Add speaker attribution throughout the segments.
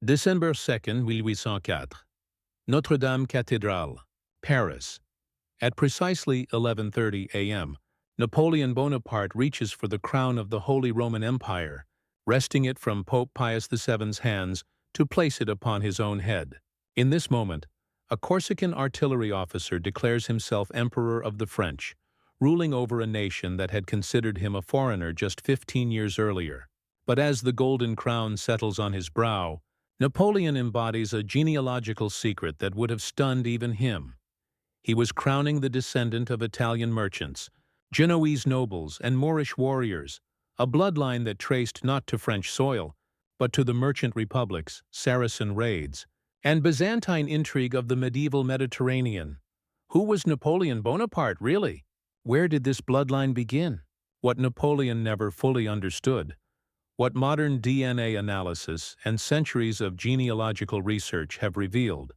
Speaker 1: December 2nd, 1804. Notre-Dame Cathedral, Paris. At precisely 11:30 a.m., Napoleon Bonaparte reaches for the crown of the Holy Roman Empire, wresting it from Pope Pius VII's hands to place it upon his own head. In this moment, a Corsican artillery officer declares himself Emperor of the French, ruling over a nation that had considered him a foreigner just 15 years earlier. But as the golden crown settles on his brow, Napoleon embodies a genealogical secret that would have stunned even him. He was crowning the descendant of Italian merchants, Genoese nobles, and Moorish warriors, a bloodline that traced not to French soil, but to the merchant republics, Saracen raids, and Byzantine intrigue of the medieval Mediterranean. Who was Napoleon Bonaparte, really? Where did this bloodline begin? What Napoleon never fully understood, what modern DNA analysis and centuries of genealogical research have revealed,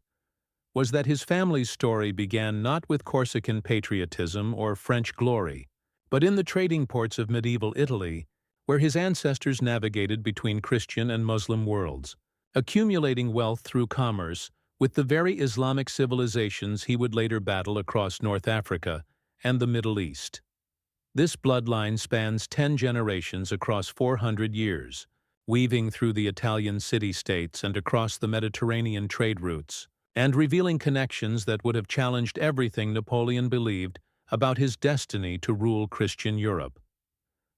Speaker 1: was that his family's story began not with Corsican patriotism or French glory, but in the trading ports of medieval Italy, where his ancestors navigated between Christian and Muslim worlds, accumulating wealth through commerce with the very Islamic civilizations he would later battle across North Africa and the Middle East. This bloodline spans 10 generations across 400 years, weaving through the Italian city-states and across the Mediterranean trade routes, and revealing connections that would have challenged everything Napoleon believed about his destiny to rule Christian Europe.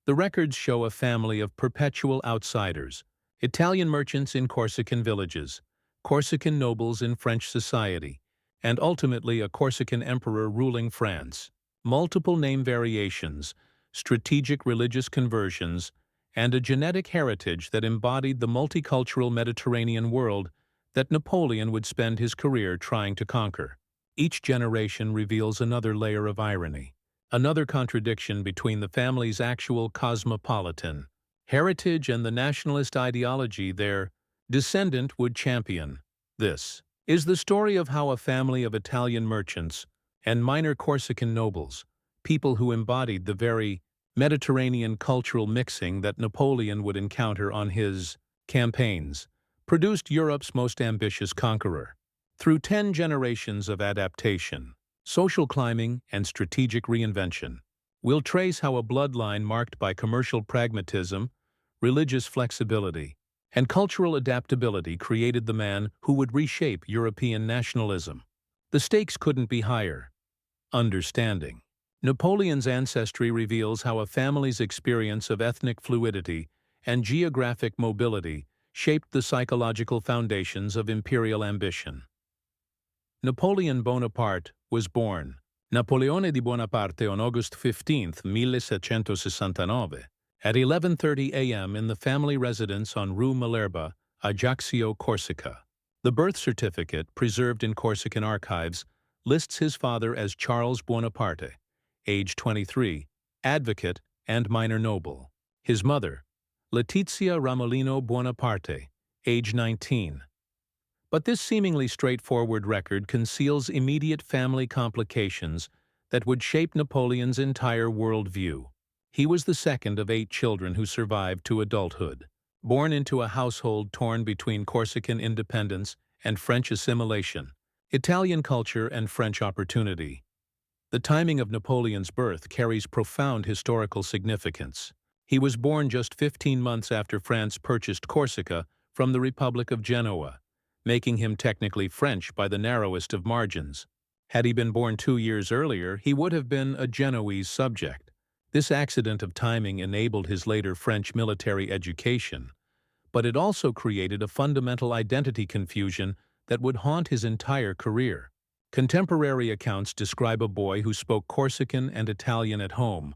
Speaker 1: The records show a family of perpetual outsiders, Italian merchants in Corsican villages, Corsican nobles in French society, and ultimately a Corsican emperor ruling France. Multiple name variations, strategic religious conversions, and a genetic heritage that embodied the multicultural Mediterranean world that Napoleon would spend his career trying to conquer. Each generation reveals another layer of irony, another contradiction between the family's actual cosmopolitan heritage and the nationalist ideology their descendant would champion. This is the story of how a family of Italian merchants and minor Corsican nobles, people who embodied the very Mediterranean cultural mixing that Napoleon would encounter on his campaigns, produced Europe's most ambitious conqueror. Through 10 generations of adaptation, social climbing, and strategic reinvention, we'll trace how a bloodline marked by commercial pragmatism, religious flexibility, and cultural adaptability created the man who would reshape European nationalism. The stakes couldn't be higher. Understanding. Napoleon's ancestry reveals how a family's experience of ethnic fluidity and geographic mobility shaped the psychological foundations of imperial ambition. Napoleon Bonaparte was born Napoleone di Bonaparte on August 15, 1769, at 11:30 a.m. in the family residence on Rue Malerba, Ajaccio, Corsica. The birth certificate, preserved in Corsican archives, lists his father as Charles Buonaparte, age 23, advocate and minor noble. His mother, Letizia Ramolino Buonaparte, age 19. But this seemingly straightforward record conceals immediate family complications that would shape Napoleon's entire worldview. He was the second of 8 children who survived to adulthood, born into a household torn between Corsican independence and French assimilation, Italian culture and French opportunity. The timing of Napoleon's birth carries profound historical significance. He was born just 15 months after France purchased Corsica from the Republic of Genoa, making him technically French by the narrowest of margins. Had he been born 2 years earlier, he would have been a Genoese subject. This accident of timing enabled his later French military education, but it also created a fundamental identity confusion that would haunt his entire career. Contemporary accounts describe a boy who spoke Corsican and Italian at home,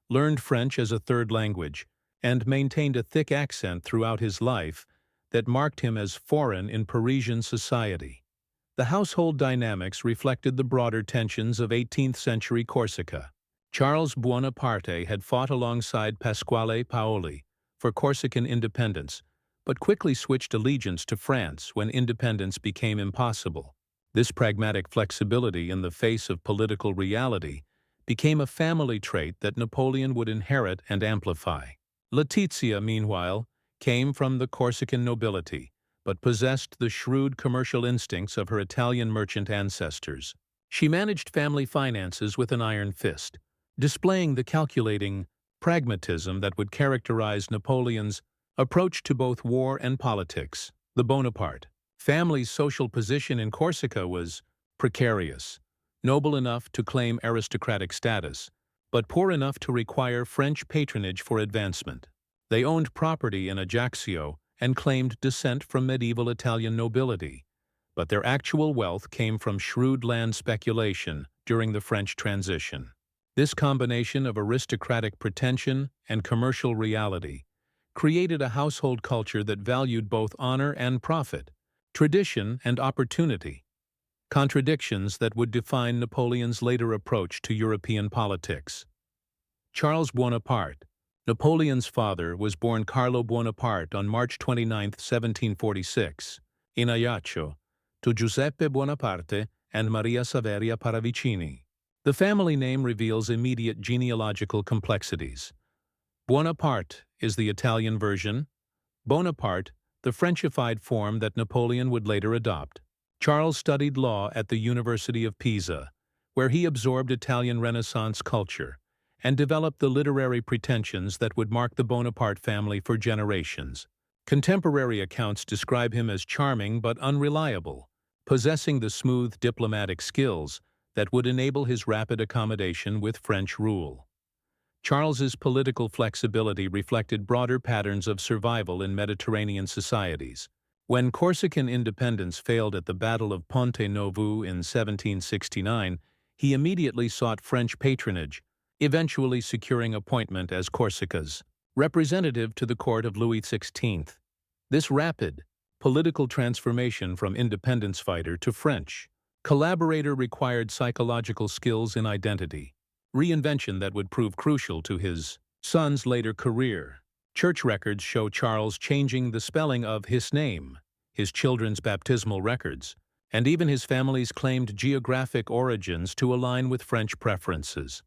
Speaker 1: learned French as a third language, and maintained a thick accent throughout his life that marked him as foreign in Parisian society. The household dynamics reflected the broader tensions of 18th-century Corsica. Charles Buonaparte had fought alongside Pasquale Paoli for Corsican independence, but quickly switched allegiance to France when independence became impossible. This pragmatic flexibility in the face of political reality became a family trait that Napoleon would inherit and amplify. Letizia, meanwhile, came from the Corsican nobility, but possessed the shrewd commercial instincts of her Italian merchant ancestors. She managed family finances with an iron fist, displaying the calculating pragmatism that would characterize Napoleon's approach to both war and politics. The Bonaparte family's social position in Corsica was precarious, noble enough to claim aristocratic status, but poor enough to require French patronage for advancement. They owned property in Ajaccio and claimed descent from medieval Italian nobility, but their actual wealth came from shrewd land speculation during the French transition. This combination of aristocratic pretension and commercial reality created a household culture that valued both honor and profit, tradition and opportunity, contradictions that would define Napoleon's later approach to European politics. Charles Bonaparte, Napoleon's father, was born Carlo Bonaparte on March 29, 1746, in Ajaccio, to Giuseppe Bonaparte and Maria Saveria Paravicini. The family name reveals immediate genealogical complexities. Bonaparte is the Italian version, Bonaparte the Frenchified form that Napoleon would later adopt. Charles studied law at the University of Pisa, where he absorbed Italian Renaissance culture and developed the literary pretensions that would mark the Bonaparte family for generations. Contemporary accounts describe him as charming but unreliable, possessing the smooth diplomatic skills that would enable his rapid accommodation with French rule. Charles's political flexibility reflected broader patterns of survival in Mediterranean societies. When Corsican independence failed at the Battle of Ponte Novo in 1769, he immediately sought French patronage, eventually securing appointment as Corsica's representative to the court of Louis XVI. This rapid political transformation from independence fighter to French collaborator required psychological skills in identity, reinvention that would prove crucial to his son's later career. Church records show Charles changing the spelling of his name, his children's baptismal records, and even his family's claimed geographic origins to align with French preferences.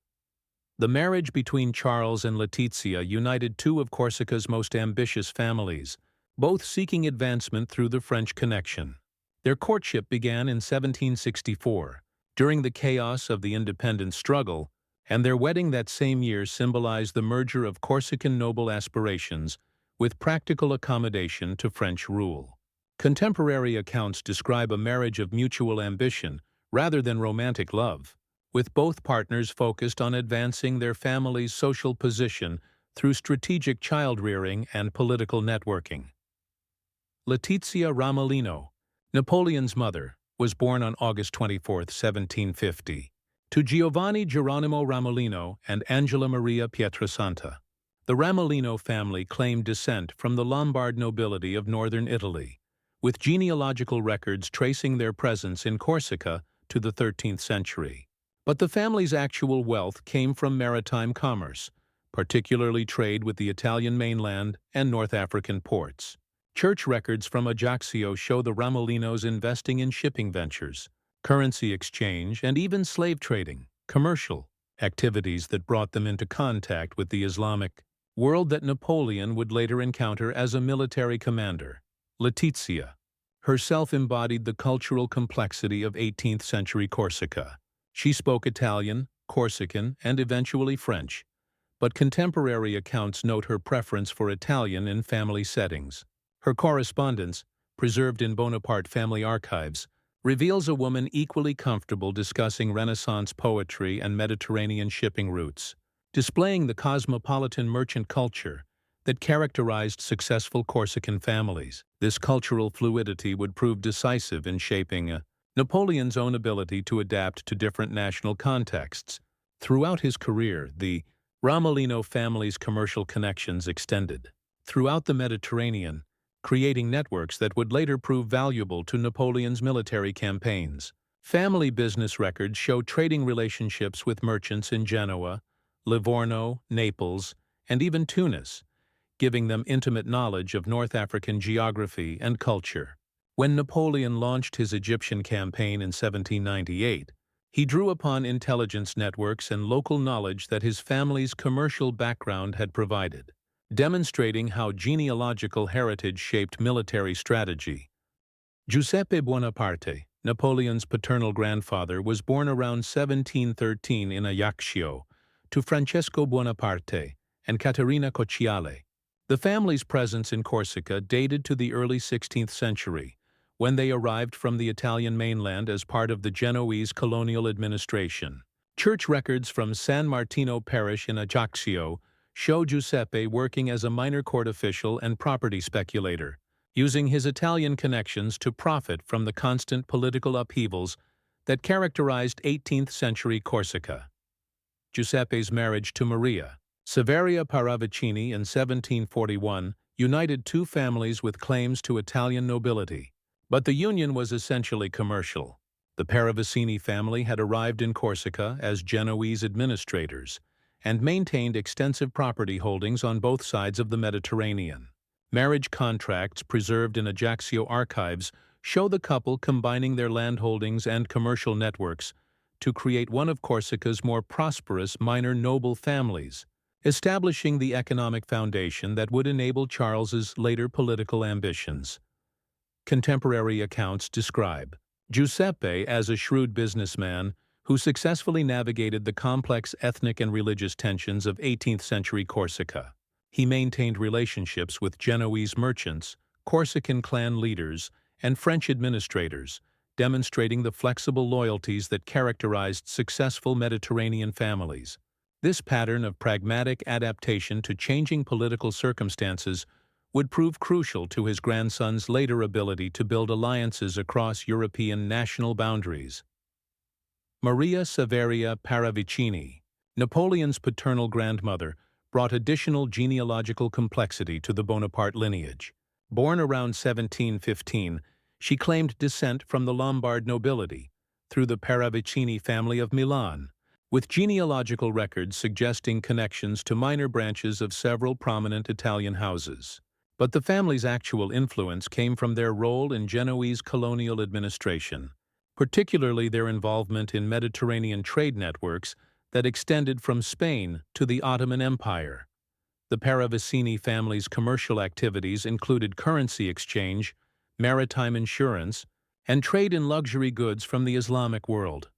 Speaker 1: The marriage between Charles and Letizia united two of Corsica's most ambitious families, both seeking advancement through the French connection. Their courtship began in 1764, during the chaos of the independence struggle, and their wedding that same year symbolized the merger of Corsican noble aspirations with practical accommodation to French rule. Contemporary accounts describe a marriage of mutual ambition rather than romantic love, with both partners focused on advancing their family's social position through strategic child-rearing and political networking. Letizia Ramolino, Napoleon's mother, was born on August 24, 1750, to Giovanni Geronimo Ramolino and Angela Maria Pietrasanta. The Ramolino family claimed descent from the Lombard nobility of northern Italy, with genealogical records tracing their presence in Corsica to the 13th century. But the family's actual wealth came from maritime commerce, particularly trade with the Italian mainland and North African ports. Church records from Ajaccio show the Ramolinos investing in shipping ventures, currency exchange, and even slave trading, commercial activities that brought them into contact with the Islamic world that Napoleon would later encounter as a military commander. Letizia herself embodied the cultural complexity of 18th-century Corsica. She spoke Italian, Corsican, and eventually French, but contemporary accounts note her preference for Italian in family settings. Her correspondence, preserved in Bonaparte family archives, reveals a woman equally comfortable discussing Renaissance poetry and Mediterranean shipping routes, displaying the cosmopolitan merchant culture that characterized successful Corsican families. This cultural fluidity would prove decisive in shaping Napoleon's own ability to adapt to different national contexts. Throughout his career, the Ramolino family's commercial connections extended throughout the Mediterranean, creating networks that would later prove valuable to Napoleon's military campaigns. Family business records show trading relationships with merchants in Genoa, Livorno, Naples, and even Tunis, giving them intimate knowledge of North African geography and culture. When Napoleon launched his Egyptian campaign in 1798, he drew upon intelligence networks and local knowledge that his family's commercial background had provided. demonstrating how genealogical heritage shaped military strategy. Giuseppe Buonaparte, Napoleon's paternal grandfather, was born around 1713 in Ajaccio to Francesco Buonaparte and Caterina Cocciale. The family's presence in Corsica dated to the early 16th century, when they arrived from the Italian mainland as part of the Genoese colonial administration. Church records from San Martino parish in Ajaccio show Giuseppe working as a minor court official and property speculator, using his Italian connections to profit from the constant political upheavals that characterized 18th-century Corsica. Giuseppe's marriage to Maria Saveria Paravicini in 1741 united two families with claims to Italian nobility, but the union was essentially commercial. The Paravicini family had arrived in Corsica as Genoese administrators and maintained extensive property holdings on both sides of the Mediterranean. Marriage contracts preserved in Ajaccio archives show the couple combining their landholdings and commercial networks to create one of Corsica's more prosperous minor noble families, establishing the economic foundation that would enable Charles's later political ambitions. Contemporary accounts describe Giuseppe as a shrewd businessman who successfully navigated the complex ethnic and religious tensions of 18th-century Corsica. He maintained relationships with Genoese merchants, Corsican clan leaders, and French administrators, demonstrating the flexible loyalties that characterized successful Mediterranean families. This pattern of pragmatic adaptation to changing political circumstances would prove crucial to his grandson's later ability to build alliances across European national boundaries. Maria Saveria Paravicini, Napoleon's paternal grandmother, brought additional genealogical complexity to the Bonaparte lineage. Born around 1715, she claimed descent from the Lombard nobility through the Paravicini family of Milan, with genealogical records suggesting connections to minor branches of several prominent Italian houses. But the family's actual influence came from their role in Genoese colonial administration, particularly their involvement in Mediterranean trade networks that extended from Spain to the Ottoman Empire. The Paravicini family's commercial activities included currency exchange, maritime insurance, and trade in luxury goods from the Islamic world.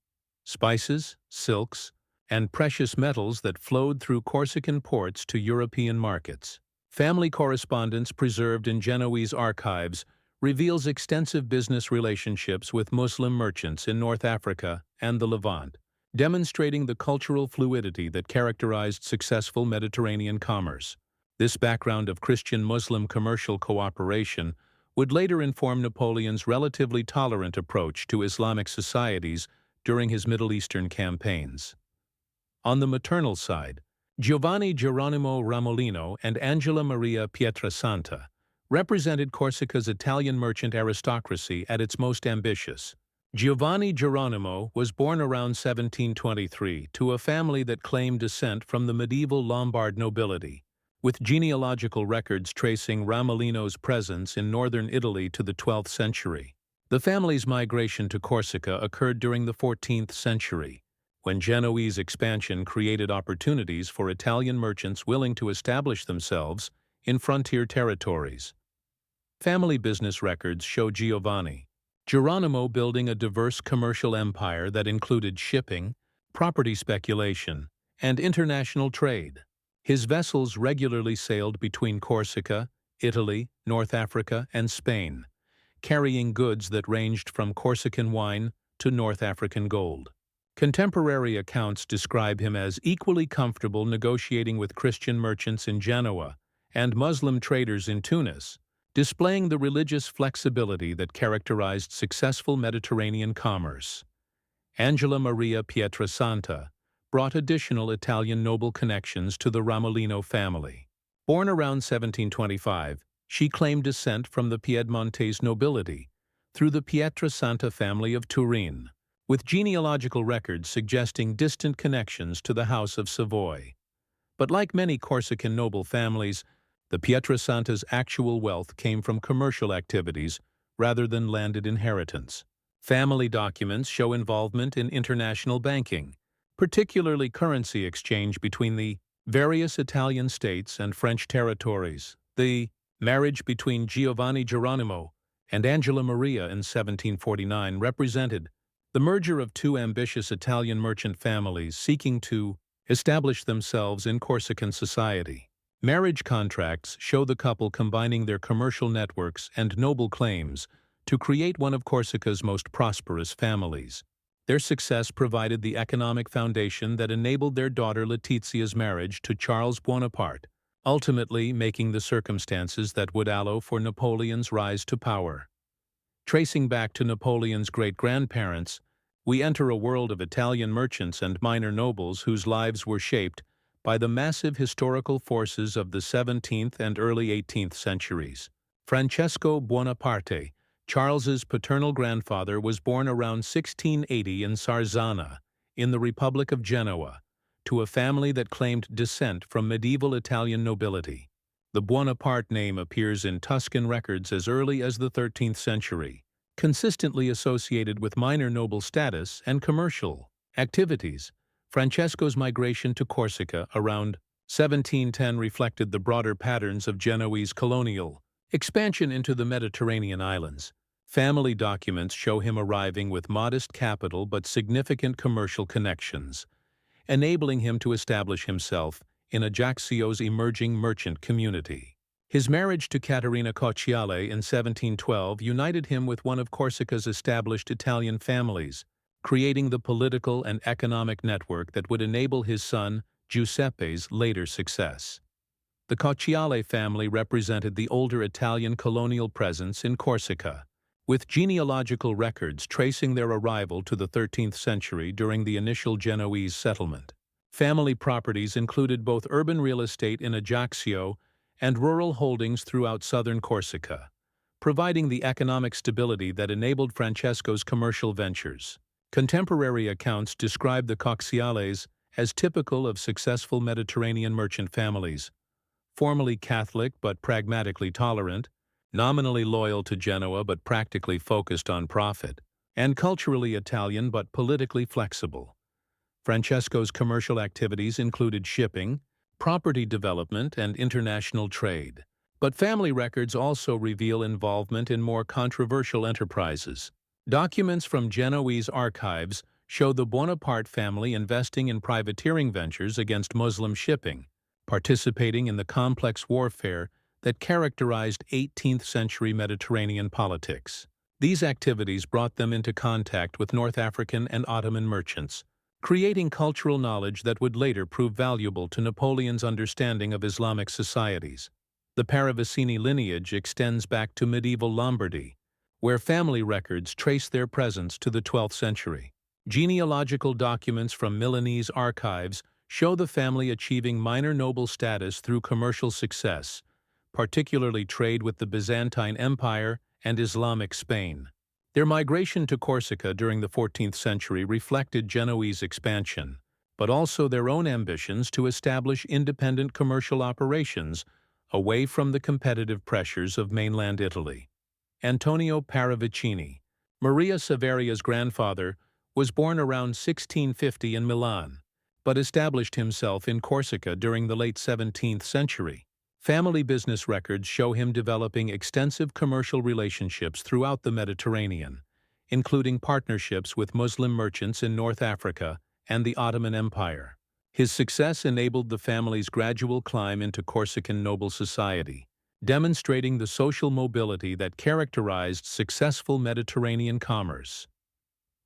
Speaker 1: Spices, silks, and precious metals that flowed through Corsican ports to European markets. Family correspondence preserved in Genoese archives reveals extensive business relationships with Muslim merchants in North Africa and the Levant, demonstrating the cultural fluidity that characterized successful Mediterranean commerce. This background of Christian-Muslim commercial cooperation would later inform Napoleon's relatively tolerant approach to Islamic societies during his Middle Eastern campaigns. On the maternal side, Giovanni Geronimo Ramolino and Angela Maria Pietrasanta represented Corsica's Italian merchant aristocracy at its most ambitious. Giovanni Geronimo was born around 1723 to a family that claimed descent from the medieval Lombard nobility, with genealogical records tracing Ramolino's presence in northern Italy to the 12th century. The family's migration to Corsica occurred during the 14th century, when Genoese expansion created opportunities for Italian merchants willing to establish themselves in frontier territories. Family business records show Giovanni Geronimo building a diverse commercial empire that included shipping, property speculation, and international trade. His vessels regularly sailed between Corsica, Italy, North Africa, and Spain, carrying goods that ranged from Corsican wine to North African gold. Contemporary accounts describe him as equally comfortable negotiating with Christian merchants in Genoa and Muslim traders in Tunis, displaying the religious flexibility that characterized successful Mediterranean commerce. Angela Maria Pietrasanta brought additional Italian noble connections to the Ramolino family. Born around 1725, she claimed descent from the Piedmontese nobility through the Pietrasanta family of Turin, with genealogical records suggesting distant connections to the House of Savoy. But like many Corsican noble families, the Pietrasanta's actual wealth came from commercial activities rather than landed inheritance. Family documents show involvement in international banking, particularly currency exchange between the Various Italian states and French territories. The marriage between Giovanni Geronimo and Angela Maria in 1749 represented the merger of two ambitious Italian merchant families seeking to establish themselves in Corsican society. Marriage contracts show the couple combining their commercial networks and noble claims to create one of Corsica's most prosperous families. Their success provided the economic foundation that enabled their daughter Letizia's marriage to Charles Bonaparte, ultimately making the circumstances that would allow for Napoleon's rise to power. Tracing back to Napoleon's great-grandparents, we enter a world of Italian merchants and minor nobles whose lives were shaped by the massive historical forces of the 17th and early 18th centuries. Francesco Buonaparte, Charles's paternal grandfather, was born around 1680 in Sarzana, in the Republic of Genoa, to a family that claimed descent from medieval Italian nobility. The Buonaparte name appears in Tuscan records as early as the 13th century, consistently associated with minor noble status and commercial activities. Francesco's migration to Corsica around 1710 reflected the broader patterns of Genoese colonial expansion into the Mediterranean islands. Family documents show him arriving with modest capital but significant commercial connections, enabling him to establish himself in Ajaccio's emerging merchant community. His marriage to Caterina Cocciale in 1712 united him with one of Corsica's established Italian families, creating the political and economic network that would enable his son Giuseppe's later success. The Cocciale family represented the older Italian colonial presence in Corsica, with genealogical records tracing their arrival to the 13th century during the initial Genoese settlement. Family properties included both urban real estate in Ajaccio and rural holdings throughout southern Corsica, providing the economic stability that enabled Francesco's commercial ventures. Contemporary accounts describe the Cocciales as typical of successful Mediterranean merchant families, formally Catholic but pragmatically tolerant, nominally loyal to Genoa but practically focused on profit, and culturally Italian but politically flexible. Francesco's commercial activities included shipping, property development, and international trade. But family records also reveal involvement in more controversial enterprises. Documents from Genoese archives show the Bonaparte family investing in privateering ventures against Muslim shipping, participating in the complex warfare that characterized 18th-century Mediterranean politics. These activities brought them into contact with North African and Ottoman merchants, creating cultural knowledge that would later prove valuable to Napoleon's understanding of Islamic societies. The Paravicini lineage extends back to medieval Lombardy, where family records trace their presence to the 12th century. Genealogical documents from Milanese archives show the family achieving minor noble status through commercial success, particularly trade with the Byzantine Empire and Islamic Spain. Their migration to Corsica during the 14th century reflected Genoese expansion, but also their own ambitions to establish independent commercial operations away from the competitive pressures of mainland Italy. Antonio Paravicini, Maria Severia's grandfather, was born around 1650 in Milan, but established himself in Corsica during the late 17th century. Family business records show him developing extensive commercial relationships throughout the Mediterranean, including partnerships with Muslim merchants in North Africa and the Ottoman Empire. His success enabled the family's gradual climb into Corsican noble society, demonstrating the social mobility that characterized successful Mediterranean commerce.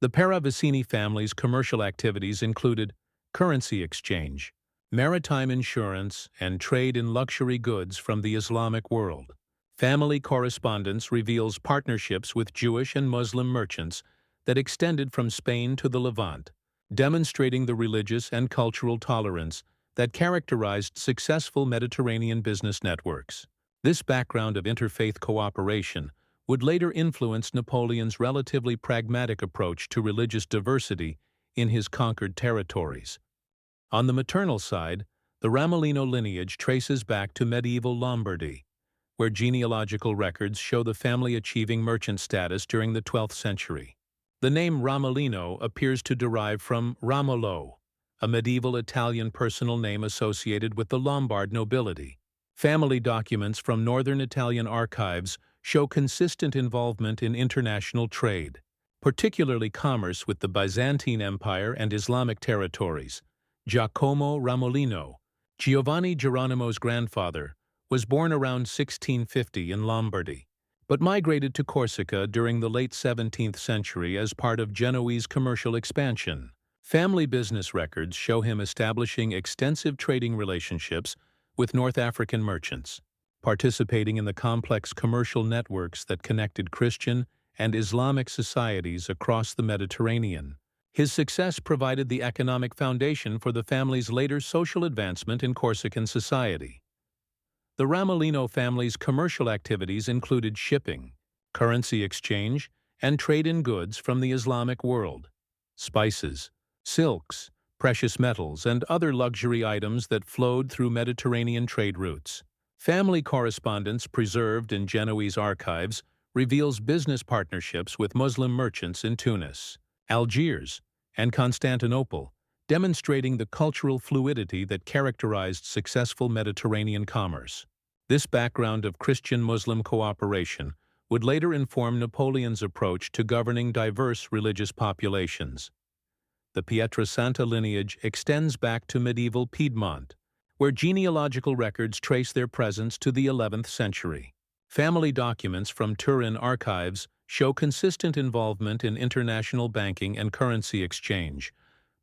Speaker 1: The Paravicini family's commercial activities included currency exchange, maritime insurance, and trade in luxury goods from the Islamic world. Family correspondence reveals partnerships with Jewish and Muslim merchants that extended from Spain to the Levant, demonstrating the religious and cultural tolerance that characterized successful Mediterranean business networks. This background of interfaith cooperation would later influence Napoleon's relatively pragmatic approach to religious diversity in his conquered territories. On the maternal side, the Ramolino lineage traces back to medieval Lombardy, where genealogical records show the family achieving merchant status during the 12th century. The name Ramolino appears to derive from Ramolo, a medieval Italian personal name associated with the Lombard nobility. Family documents from northern Italian archives show consistent involvement in international trade, particularly commerce with the Byzantine Empire and Islamic territories. Giacomo Ramolino, Giovanni Geronimo's grandfather, was born around 1650 in Lombardy, but migrated to Corsica during the late 17th century as part of Genoese commercial expansion. Family business records show him establishing extensive trading relationships with North African merchants, participating in the complex commercial networks that connected Christian and Islamic societies across the Mediterranean. His success provided the economic foundation for the family's later social advancement in Corsican society. The Ramolino family's commercial activities included shipping, currency exchange, and trade in goods from the Islamic world. Spices, silks, precious metals, and other luxury items that flowed through Mediterranean trade routes. Family correspondence preserved in Genoese archives reveals business partnerships with Muslim merchants in Tunis, Algiers, and Constantinople, demonstrating the cultural fluidity that characterized successful Mediterranean commerce. This background of Christian-Muslim cooperation would later inform Napoleon's approach to governing diverse religious populations. The Pietrasanta lineage extends back to medieval Piedmont, where genealogical records trace their presence to the 11th century. Family documents from Turin archives show consistent involvement in international banking and currency exchange,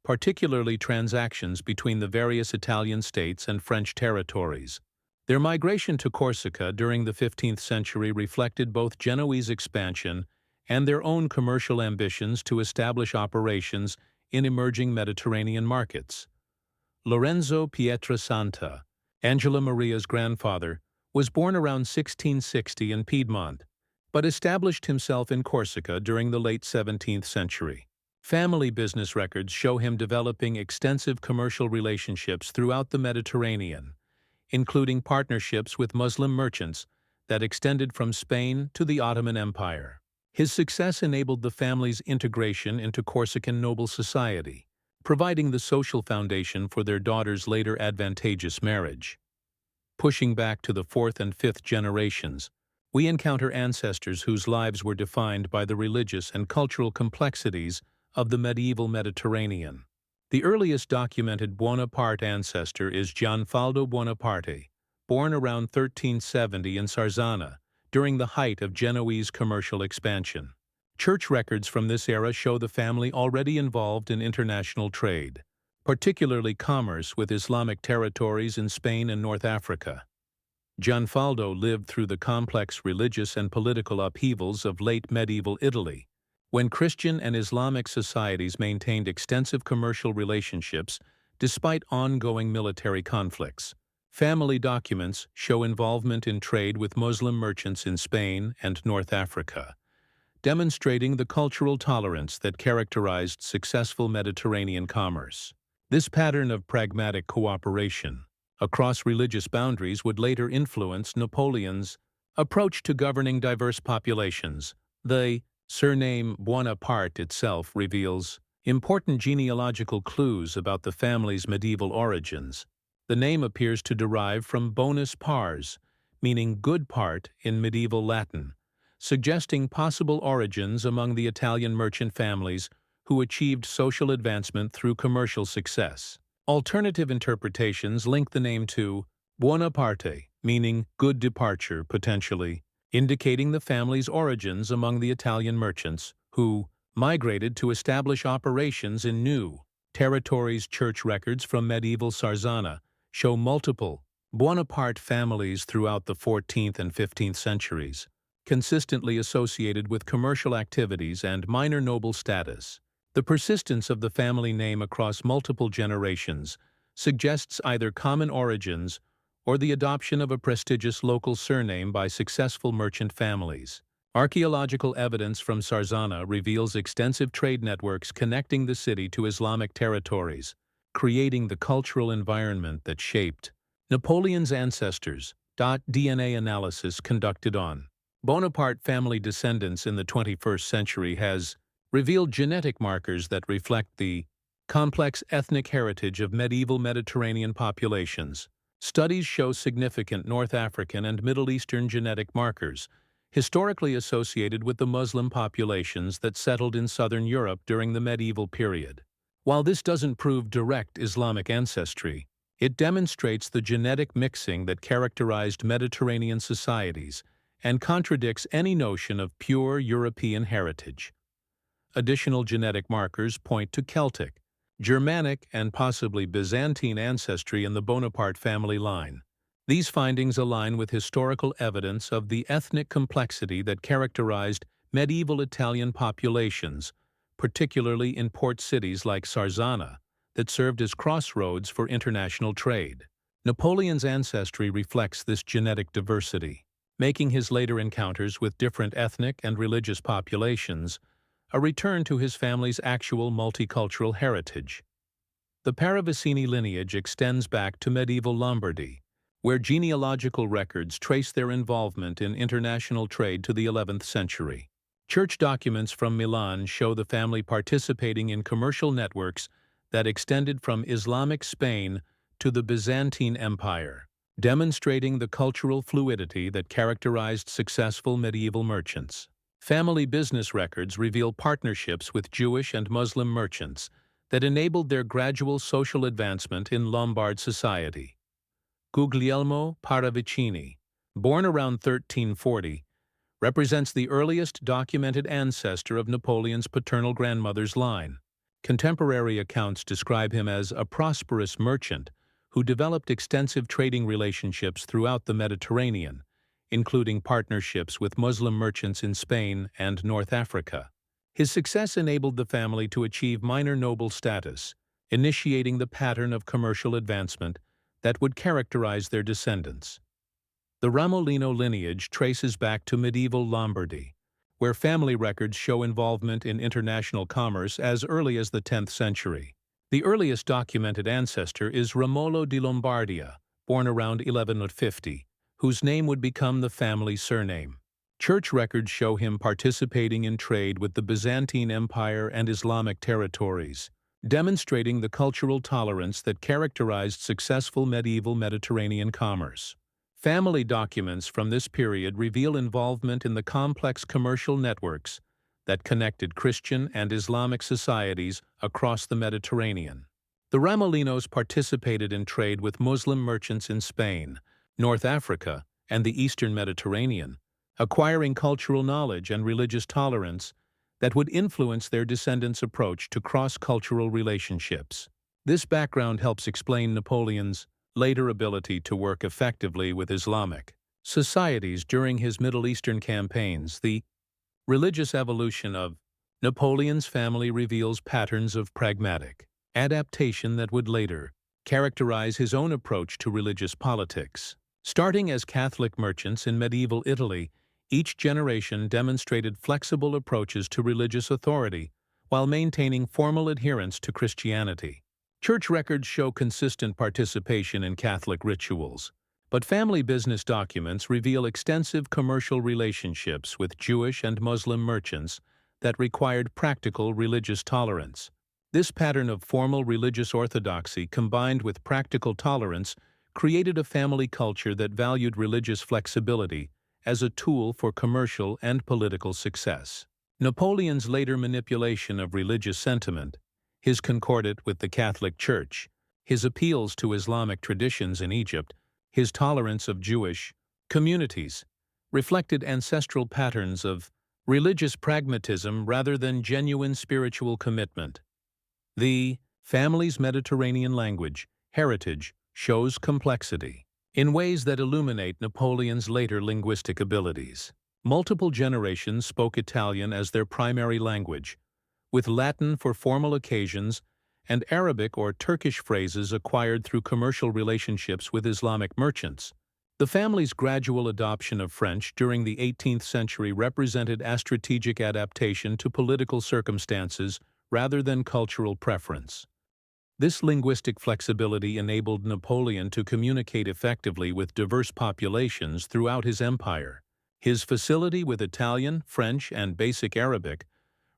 Speaker 1: particularly transactions between the various Italian states and French territories. Their migration to Corsica during the 15th century reflected both Genoese expansion and their own commercial ambitions to establish operations in emerging Mediterranean markets. Lorenzo Pietrasanta, Angela Maria's grandfather, was born around 1660 in Piedmont, but established himself in Corsica during the late 17th century. Family business records show him developing extensive commercial relationships throughout the Mediterranean, including partnerships with Muslim merchants that extended from Spain to the Ottoman Empire. His success enabled the family's integration into Corsican noble society, providing the social foundation for their daughter's later advantageous marriage. Pushing back to the 4th and 5th generations, we encounter ancestors whose lives were defined by the religious and cultural complexities of the medieval Mediterranean. The earliest documented Bonaparte ancestor is Gianfaldo Bonaparte, born around 1370 in Sarzana, during the height of Genoese commercial expansion. Church records from this era show the family already involved in international trade, particularly commerce with Islamic territories in Spain and North Africa. Gianfaldo lived through the complex religious and political upheavals of late medieval Italy, when Christian and Islamic societies maintained extensive commercial relationships despite ongoing military conflicts. Family documents show involvement in trade with Muslim merchants in Spain and North Africa, demonstrating the cultural tolerance that characterized successful Mediterranean commerce. This pattern of pragmatic cooperation across religious boundaries would later influence Napoleon's approach to governing diverse populations. The surname Bonaparte itself reveals important genealogical clues about the family's medieval origins. The name appears to derive from bonus pars, meaning good part in medieval Latin, suggesting possible origins among the Italian merchant families who achieved social advancement through commercial success. Alternative interpretations link the name to Buonaparte, meaning good departure, potentially, indicating the family's origins among the Italian merchants who migrated to establish operations in new territories. Church records from medieval Sarzana show multiple Bonaparte families throughout the 14th and 15th centuries, consistently associated with commercial activities and minor noble status. The persistence of the family name across multiple generations suggests either common origins or the adoption of a prestigious local surname by successful merchant families. Archaeological evidence from Sarzana reveals extensive trade networks connecting the city to Islamic territories, creating the cultural environment that shaped Napoleon's ancestors. DNA analysis conducted on Bonaparte family descendants in the 21st century has revealed genetic markers that reflect the Complex ethnic heritage of medieval Mediterranean populations. Studies show significant North African and Middle Eastern genetic markers, historically associated with the Muslim populations that settled in southern Europe during the medieval period. While this doesn't prove direct Islamic ancestry, it demonstrates the genetic mixing that characterized Mediterranean societies and contradicts any notion of pure European heritage. Additional genetic markers point to Celtic, Germanic, and possibly Byzantine ancestry in the Bonaparte family line. These findings align with historical evidence of the ethnic complexity that characterized medieval Italian populations, particularly in port cities like Sarzana, that served as crossroads for international trade. Napoleon's ancestry reflects this genetic diversity, making his later encounters with different ethnic and religious populations a return to his family's actual multicultural heritage. The Paravicini lineage extends back to medieval Lombardy, where genealogical records trace their involvement in international trade to the 11th century. Church documents from Milan show the family participating in commercial networks that extended from Islamic Spain to the Byzantine Empire, demonstrating the cultural fluidity that characterized successful medieval merchants. Family business records reveal partnerships with Jewish and Muslim merchants that enabled their gradual social advancement in Lombard society. Guglielmo Paravicini, born around 1340, represents the earliest documented ancestor of Napoleon's paternal grandmother's line. Contemporary accounts describe him as a prosperous merchant who developed extensive trading relationships throughout the Mediterranean, including partnerships with Muslim merchants in Spain and North Africa. His success enabled the family to achieve minor noble status, initiating the pattern of commercial advancement that would characterize their descendants. The Ramolino lineage traces back to medieval Lombardy, where family records show involvement in international commerce as early as the 10th century. The earliest documented ancestor is Romolo di Lombardia, born around 1150, whose name would become the family surname. Church records show him participating in trade with the Byzantine Empire and Islamic territories, demonstrating the cultural tolerance that characterized successful medieval Mediterranean commerce. Family documents from this period reveal involvement in the complex commercial networks that connected Christian and Islamic societies across the Mediterranean. The Ramolinos participated in trade with Muslim merchants in Spain, North Africa, and the Eastern Mediterranean, acquiring cultural knowledge and religious tolerance that would influence their descendants' approach to cross-cultural relationships. This background helps explain Napoleon's later ability to work effectively with Islamic societies during his Middle Eastern campaigns. The religious evolution of Napoleon's family reveals patterns of pragmatic adaptation that would later characterize his own approach to religious politics. Starting as Catholic merchants in medieval Italy, each generation demonstrated flexible approaches to religious authority while maintaining formal adherence to Christianity. Church records show consistent participation in Catholic rituals, but family business documents reveal extensive commercial relationships with Jewish and Muslim merchants that required practical religious tolerance. This pattern of formal religious orthodoxy combined with practical tolerance created a family culture that valued religious flexibility as a tool for commercial and political success. Napoleon's later manipulation of religious sentiment, his concordat with the Catholic Church, his appeals to Islamic traditions in Egypt, his tolerance of Jewish communities, reflected ancestral patterns of religious pragmatism rather than genuine spiritual commitment. The family's Mediterranean language, heritage, shows complexity in ways that illuminate Napoleon's later linguistic abilities. Multiple generations spoke Italian as their primary language, with Latin for formal occasions and Arabic or Turkish phrases acquired through commercial relationships with Islamic merchants. The family's gradual adoption of French during the 18th century represented a strategic adaptation to political circumstances rather than cultural preference. This linguistic flexibility enabled Napoleon to communicate effectively with diverse populations throughout his empire. His facility with Italian, French, and basic Arabic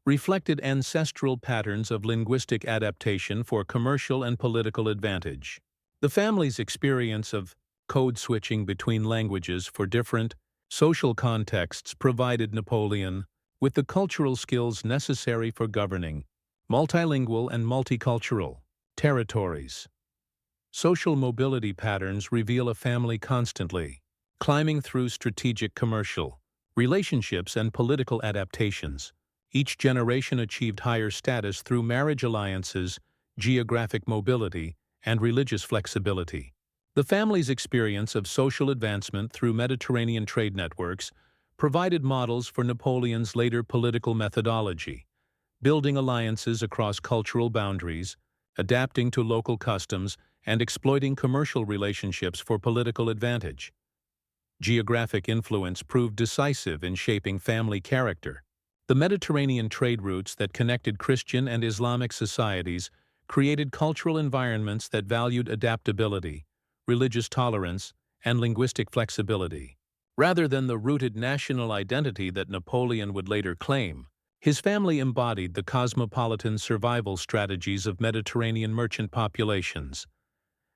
Speaker 1: reflected ancestral patterns of linguistic adaptation for commercial and political advantage. The family's experience of code switching between languages for different social contexts provided Napoleon with the cultural skills necessary for governing multilingual and multicultural territories. Social mobility patterns reveal a family constantly climbing through strategic commercial relationships and political adaptations. Each generation achieved higher status through marriage alliances, geographic mobility, and religious flexibility. The family's experience of social advancement through Mediterranean trade networks provided models for Napoleon's later political methodology, building alliances across cultural boundaries, adapting to local customs, and exploiting commercial relationships for political advantage. Geographic influence proved decisive in shaping family character. The Mediterranean trade routes that connected Christian and Islamic societies created cultural environments that valued adaptability, religious tolerance, and linguistic flexibility. Rather than the rooted national identity that Napoleon would later claim, his family embodied the cosmopolitan survival strategies of Mediterranean merchant populations.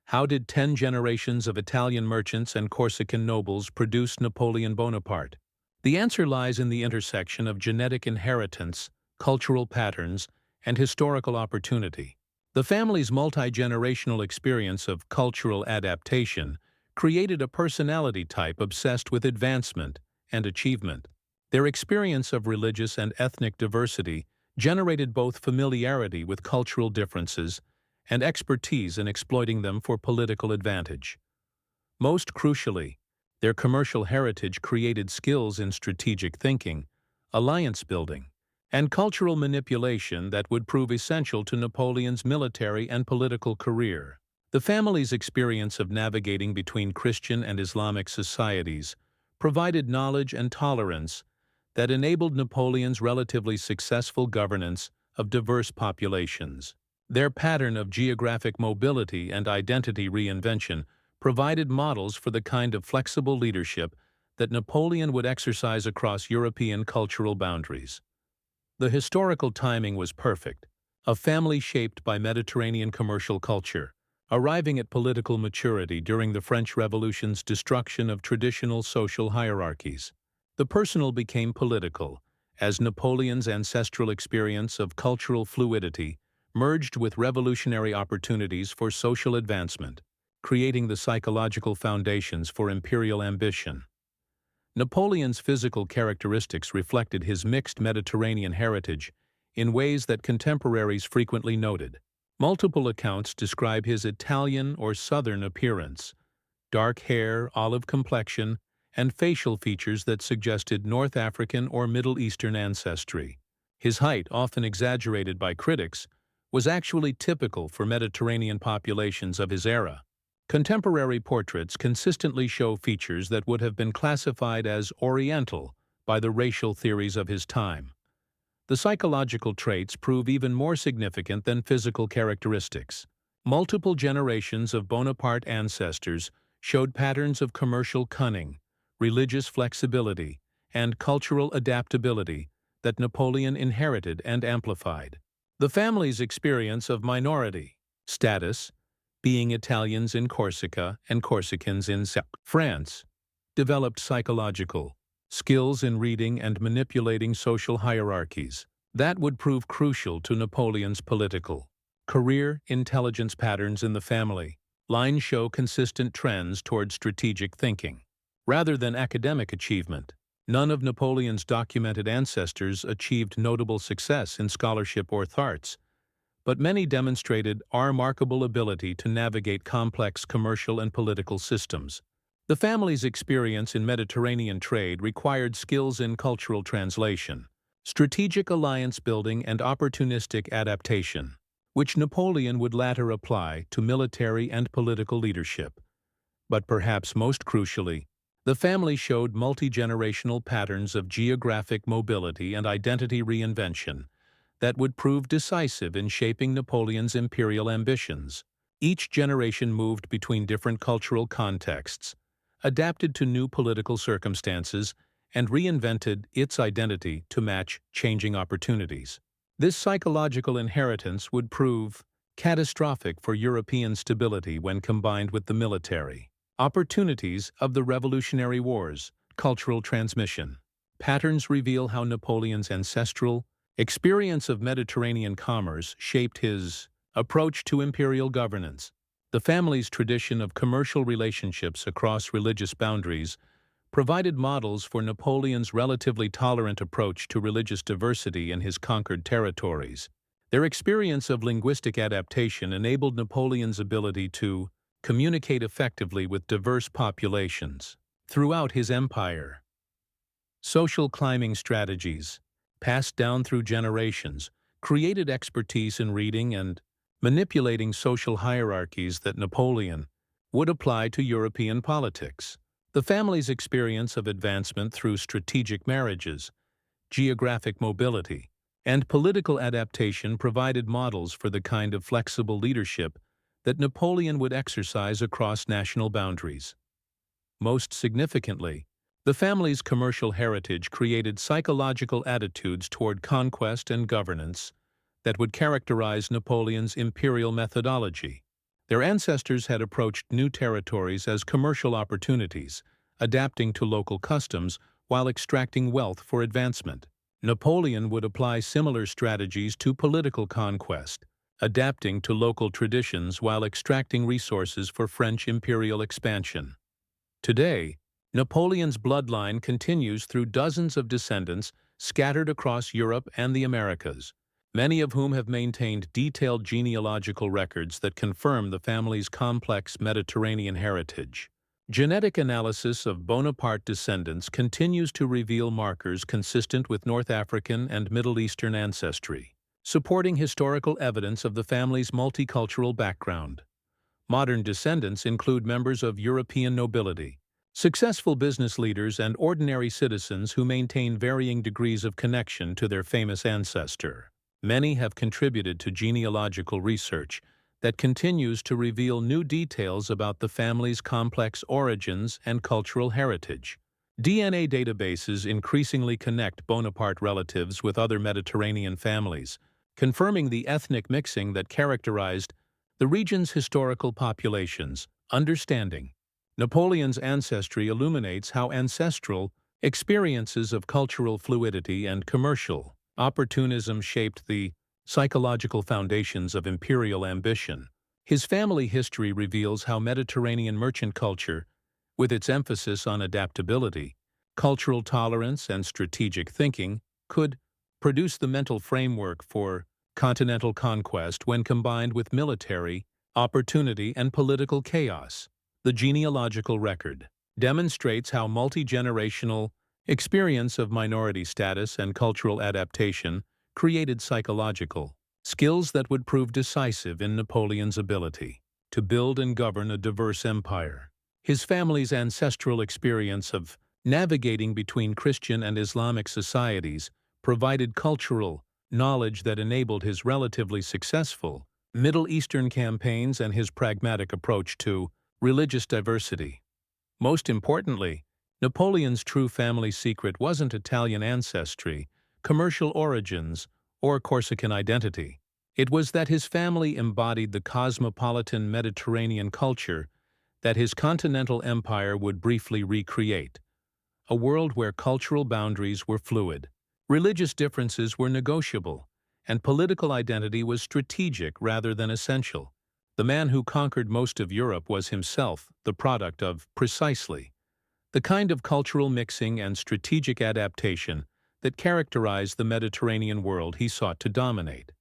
Speaker 1: How did 10 generations of Italian merchants and Corsican nobles produce Napoleon Bonaparte? The answer lies in the intersection of genetic inheritance, cultural patterns, and historical opportunity. The family's multi-generational experience of cultural adaptation created a personality type obsessed with advancement and achievement. Their experience of religious and ethnic diversity generated both familiarity with cultural differences and expertise in exploiting them for political advantage. Most crucially, their commercial heritage created skills in strategic thinking, alliance building, and cultural manipulation that would prove essential to Napoleon's military and political career. The family's experience of navigating between Christian and Islamic societies provided knowledge and tolerance that enabled Napoleon's relatively successful governance of diverse populations. Their pattern of geographic mobility and identity reinvention provided models for the kind of flexible leadership that Napoleon would exercise across European cultural boundaries. The historical timing was perfect, a family shaped by Mediterranean commercial culture, arriving at political maturity during the French Revolution's destruction of traditional social hierarchies. The personal became political, as Napoleon's ancestral experience of cultural fluidity merged with revolutionary opportunities for social advancement, creating the psychological foundations for imperial ambition. Napoleon's physical characteristics reflected his mixed Mediterranean heritage in ways that contemporaries frequently noted. Multiple accounts describe his Italian or Southern appearance, dark hair, olive complexion, and facial features that suggested North African or Middle Eastern ancestry. His height, often exaggerated by critics, was actually typical for Mediterranean populations of his era. Contemporary portraits consistently show features that would have been classified as Oriental by the racial theories of his time. The psychological traits prove even more significant than physical characteristics. Multiple generations of Bonaparte ancestors showed patterns of commercial cunning, religious flexibility, and cultural adaptability that Napoleon inherited and amplified. The family's experience of minority status, being Italians in Corsica and Corsicans in France, developed psychological skills in reading and manipulating social hierarchies that would prove crucial to Napoleon's political career. Intelligence patterns in the family line show consistent trends toward strategic thinking. Rather than academic achievement, none of Napoleon's documented ancestors achieved notable success in scholarship or arts, but many demonstrated a remarkable ability to navigate complex commercial and political systems. The family's experience in Mediterranean trade required skills in cultural translation, strategic alliance building, and opportunistic adaptation, which Napoleon would later apply to military and political leadership. But perhaps most crucially, the family showed multi-generational patterns of geographic mobility and identity reinvention that would prove decisive in shaping Napoleon's imperial ambitions. Each generation moved between different cultural contexts, adapted to new political circumstances, and reinvented its identity to match changing opportunities. This psychological inheritance would prove catastrophic for European stability when combined with the military opportunities of the Revolutionary Wars. Cultural transmission. Patterns reveal how Napoleon's ancestral experience of Mediterranean commerce shaped his approach to imperial governance. The family's tradition of commercial relationships across religious boundaries provided models for Napoleon's relatively tolerant approach to religious diversity in his conquered territories. Their experience of linguistic adaptation enabled Napoleon's ability to communicate effectively with diverse populations throughout his empire. Social climbing strategies, passed down through generations, created expertise in reading and manipulating social hierarchies that Napoleon would apply to European politics. The family's experience of advancement through strategic marriages, geographic mobility, and political adaptation provided models for the kind of flexible leadership that Napoleon would exercise across national boundaries. Most significantly, the family's commercial heritage created psychological attitudes toward conquest and governance that would characterize Napoleon's imperial methodology. Their ancestors had approached new territories as commercial opportunities, adapting to local customs while extracting wealth for advancement. Napoleon would apply similar strategies to political conquest, adapting to local traditions while extracting resources for French imperial expansion. Today, Napoleon's bloodline continues through dozens of descendants scattered across Europe and the Americas, many of whom have maintained detailed genealogical records that confirm the family's complex Mediterranean heritage. Genetic analysis of Bonaparte descendants continues to reveal markers consistent with North African and Middle Eastern ancestry, supporting historical evidence of the family's multicultural background. Modern descendants include members of European nobility, successful business leaders, and ordinary citizens who maintain varying degrees of connection to their famous ancestor. Many have contributed to genealogical research that continues to reveal new details about the family's complex origins and cultural heritage. DNA databases increasingly connect Bonaparte relatives with other Mediterranean families, confirming the ethnic mixing that characterized the region's historical populations. Understanding Napoleon's ancestry illuminates how ancestral experiences of cultural fluidity and commercial opportunism shaped the psychological foundations of imperial ambition. His family history reveals how Mediterranean merchant culture, with its emphasis on adaptability, cultural tolerance, and strategic thinking, could produce the mental framework for continental conquest when combined with military opportunity and political chaos. The genealogical record demonstrates how multi-generational experience of minority status and cultural adaptation created psychological skills that would prove decisive in Napoleon's ability to build and govern a diverse empire. His family's ancestral experience of navigating between Christian and Islamic societies provided cultural knowledge that enabled his relatively successful Middle Eastern campaigns and his pragmatic approach to religious diversity. Most importantly, Napoleon's true family secret wasn't Italian ancestry, commercial origins, or Corsican identity. It was that his family embodied the cosmopolitan Mediterranean culture that his continental empire would briefly recreate, a world where cultural boundaries were fluid, religious differences were negotiable, and political identity was strategic rather than essential. The man who conquered most of Europe was himself the product of precisely the kind of cultural mixing and strategic adaptation that characterized the Mediterranean world he sought to dominate.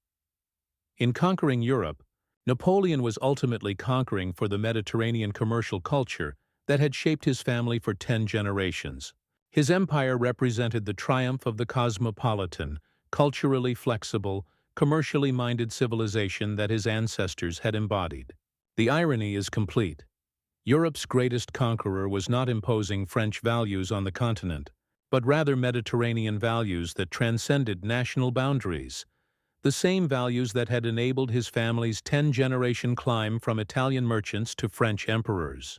Speaker 1: In conquering Europe, Napoleon was ultimately conquering for the Mediterranean commercial culture that had shaped his family for 10 generations. His empire represented the triumph of the cosmopolitan, culturally flexible, commercially minded civilization that his ancestors had embodied. The irony is complete. Europe's greatest conqueror was not imposing French values on the continent, but rather Mediterranean values that transcended national boundaries, the same values that had enabled his family's 10-generation climb from Italian merchants to French emperors.